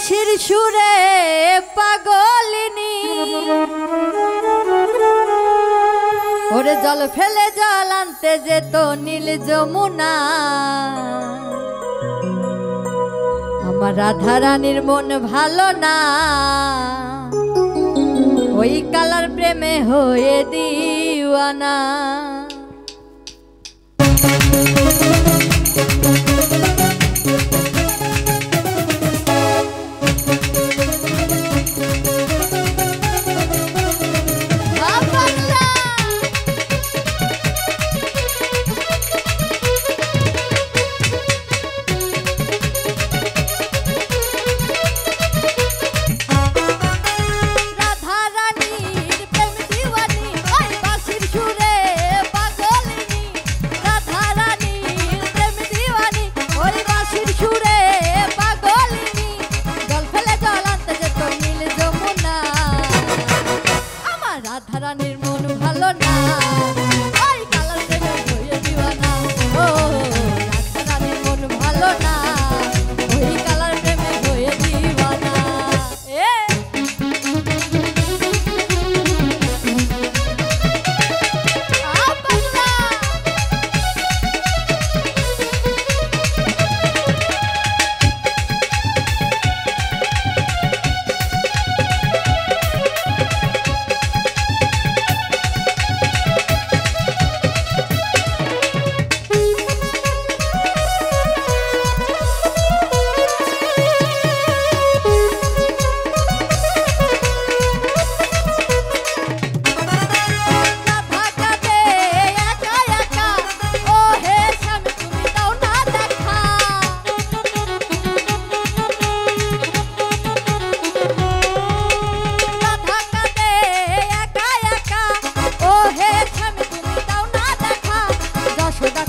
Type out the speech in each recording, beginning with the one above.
বাঁশির সুরে পাগলিনী ওরে জল ফেলে জল আনতে যেত নীল যমুনা আমার রাধা রানীর মন ভালো না ওই কালার প্রেমে হয়ে দিওয়ানা রাধারানীর মন ভালো না ওই কালার প্রেমে হয়ে দিওয়ানা ও রাধারানীর মন ভালো না ওই কালার প্রেমে হয়ে দিওয়ানা যশোদা কই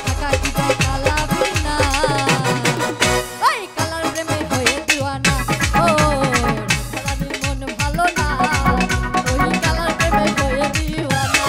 থাকা কি যায় কালা বিনা ওই কালার প্রেমে হয়ে দিওয়ানা ও রাধারানীর মন ভালো না ওই কালার প্রেমে হয়ে দিওয়ানা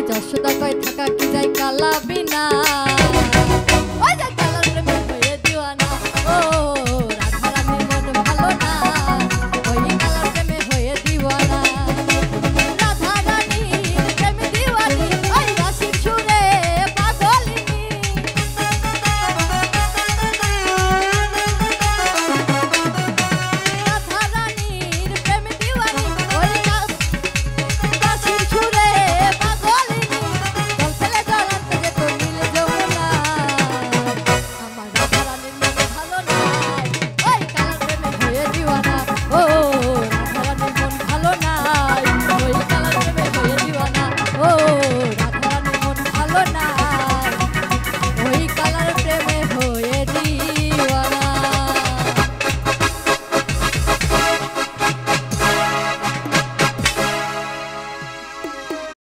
যশোদা কই থাকা কি যায় কালা বিনা ওই যে কালার প্রেমে হয়ে দিওয়ানা ও রাধারানীর মন ভালো না ওই কালার প্রেমে হয়ে দিওয়ানা রাধারানীর প্রেমে দিওয়ানি ওই বাঁশির সুরে পাগলিনী ভালো না